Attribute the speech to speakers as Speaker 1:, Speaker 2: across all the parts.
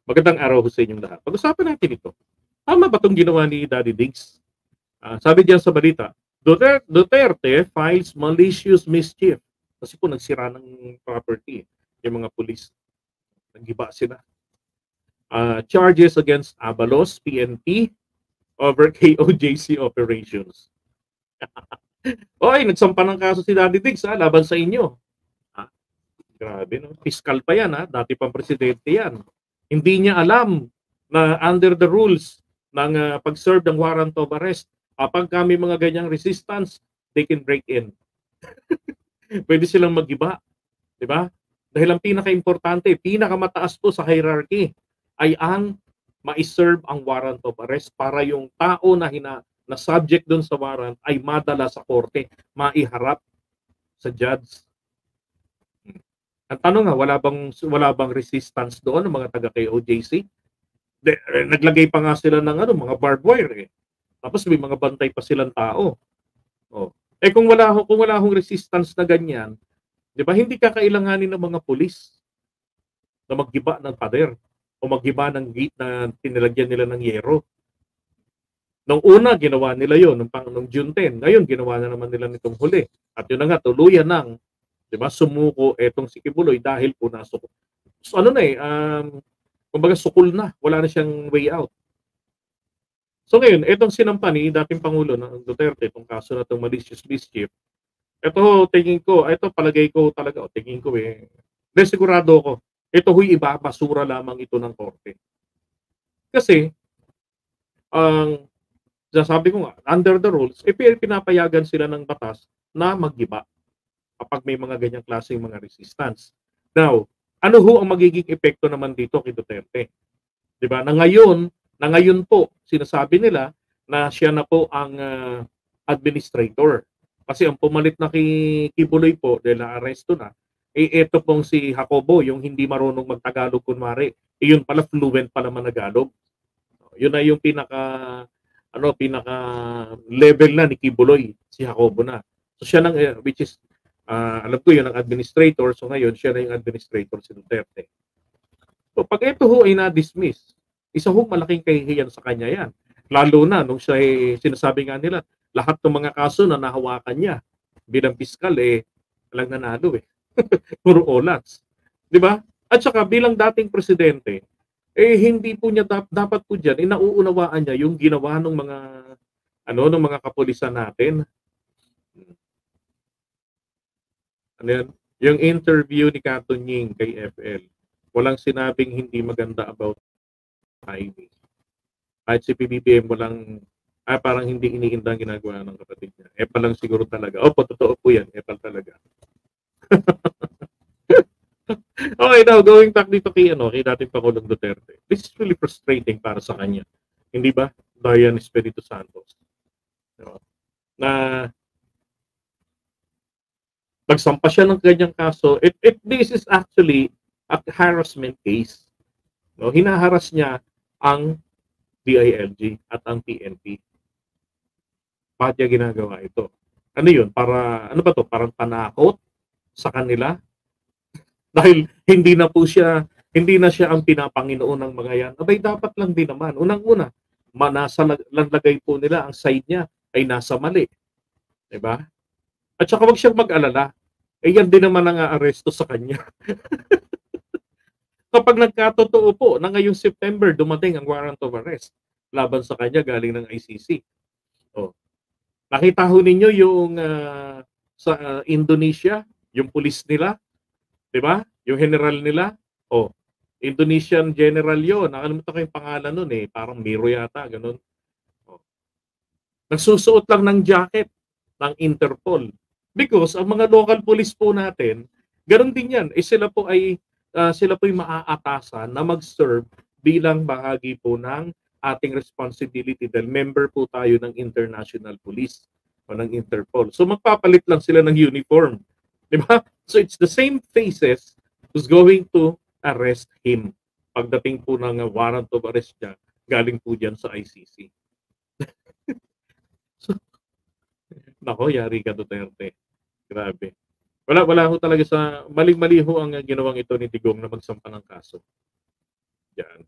Speaker 1: Magandang araw ho sa inyong lahat. Pag-usapan natin ito. Tama ba itong ginawa ni Daddy Diggs? Sabi diyan sa balita, Duterte files malicious mischief. Kasi po nagsira ng property yung mga pulis. Naggiba sila. Charges against Abalos, PNP, over KOJC operations. Oy, nagsampa ng kaso si Daddy Diggs laban sa inyo. Grabe, no? Fiscal pa yan, dati pang presidente yan. Hindi niya alam na under the rules ng pag-serve ng warrant of arrest, kapag kami mga ganyang resistance, they can break in. Pwede silang mag-iba, di ba? Dahil ang pinaka-importante, pinakamataas po sa hierarchy ay ang ma-serve ang warrant of arrest para yung tao na subject doon sa warrant ay madala sa korte, maiharap sa judge. Ang tanong nga, wala bang resistance doon ng mga taga KOJC? Naglagay pa nga sila ng mga barbed wire. Tapos may mga bantay pa silang tao. Kung wala hong resistance na ganyan, 'di ba, hindi kakailanganin ng mga pulis na maggiba ng pader o maggiba ng gate na tinilagyan nila ng yero. Nung una, ginawa nila yon nung June 10. Ngayon, ginawa na naman nila nitong huli. At yun na nga, tuluyan ng, di ba, sumuko etong si Kibuloy dahil po nasuko. So, kumbaga sukul na. Wala na siyang way out. So ngayon, etong sinampa ni dating Pangulo ng Duterte, itong kaso na itong malicious mischief, palagay ko talaga, tingin ko sigurado ko, ito huy ibabasura lamang ito ng korte. Kasi, sabi ko nga, under the rules, pinapayagan sila ng batas na maggiba kapag may mga ganyang klaseng mga resistance. Now, ano ho ang magiging epekto naman dito kay Duterte? Diba? Na ngayon po, sinasabi nila na siya na po ang administrator. Kasi ang pumalit na kay Kibuloy po, dahil na-arresto na, ito pong si Jacobo, yung hindi marunong magtagalog kunwari. Yun pala, fluent pala managalog. Yun na yung pinaka level na ni Kibuloy, si Jacobo na. So siya nang, which is, alam ko yun ang administrator, so ngayon siya na yung administrator si Duterte. So pag ito ho ay na-dismiss, isa ho malaking kahihiyan sa kanya yan. Lalo na nung siya sinasabi nga nila, lahat ng mga kaso na nahawakan niya bilang piskal, walang nanalo Puro olats. Di ba? At saka bilang dating presidente, hindi po niya dapat po diyan nauunawaan niya yung ginawa ng mga kapulisan natin. Ano yan? Yung interview ni Katunying kay FL, walang sinabing hindi maganda about highway. Kahit si PBBM parang hindi iniinda ang ginagawa ng kapatid niya. Epal lang siguro talaga. Totoo po yan. Epal talaga. Okay, now going back dito kay dating Pangulong Duterte. This is really frustrating para sa kanya. Hindi ba? Dayan Espiritu Santos. Na nagsampa siya ng ganyang kaso. This is actually a harassment case. Hinaharas niya ang DILG at ang PNP. Bakit niya ginagawa ito? Ano yun? Ano ba to? Parang panakot sa kanila? Dahil hindi na siya ang pinapanginoon ng mga yan. Abay, dapat lang din naman. Unang-una, nasa lagay po nila, ang side niya ay nasa mali. Diba? At saka wag siyang mag-alala. Yan din naman ang aaresto sa kanya. Kapag nagkatotoo po na ngayong September dumating ang warrant of arrest laban sa kanya galing ng ICC. Nakita ho ninyo yung sa Indonesia, yung pulis nila, 'di ba? Yung general nila, Indonesian general 'yon. Nakalimutan ko yung pangalan noon parang Miro yata, ganun. Nagsusuot lang ng jacket ng Interpol. Because ang mga local police po natin, ganun din 'yan. Sila po ay maaatasan na mag-serve bilang bahagi po ng ating responsibility dahil member po tayo ng international police o ng Interpol. So magpapalit lang sila ng uniform. Di ba? So it's the same faces who's going to arrest him. Pagdating po ng warrant of arrest niya, galing po dyan sa ICC. So, nako, yari ka Duterte. Grabe. Wala ho talaga sa maling-mali ho ang ginawang ito ni Digong na magsampa ng kaso. Yan.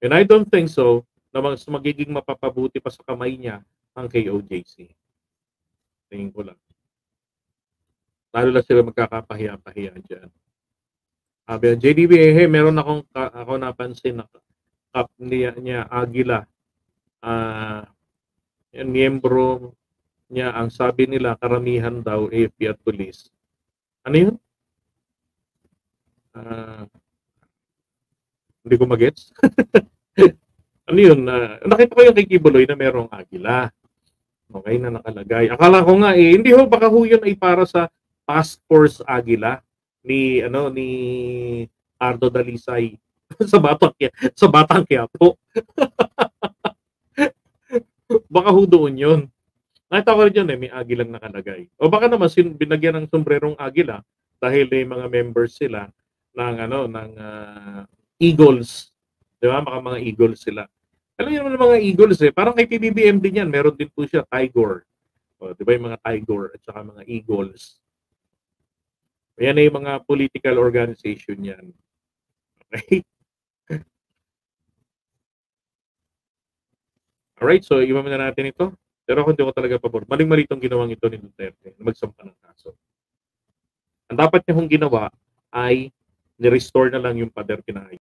Speaker 1: And I don't think so na mas magiging mapapabuti pa sa kamay niya ang KOJC. Tingin ko lang. Lalo lang sila magkakapahiya-pahiya dyan. Sabi ng JDB, meron ako napansin na cup niya Agila. Yung miyembro niya, ang sabi nila, karamihan daw AFP at police. Ano yun? Hindi ko magets. Ano yun? Nakita ko yung kay Kibuloy na merong Agila. Okay na nakalagay. Akala ko nga hindi ho, baka ho yun ay para sa Task Force Agila ni Ardo Dalisay sa Batang Quiapo. Baka ho doon yun. Nakita ko rin yun may agilang nakalagay. O baka naman binagyan ng sombrerong agila dahil may mga members sila ng Eagles. Di ba? Baka mga Eagles sila. Alam niyo naman ng mga Eagles parang kay PBBM din yan. Meron din po siya, Tigor. O, di ba yung mga Tigor at saka mga Eagles. Yan ay mga political organization yan. Okay? Alright, so iwan na natin ito. Pero ako hindi ko talaga pabor. Maling-mali itong ginawang ito ni Duterte na magsampa ng kaso. Ang dapat niya kung ginawa ay ni-restore na lang yung pader kinahay.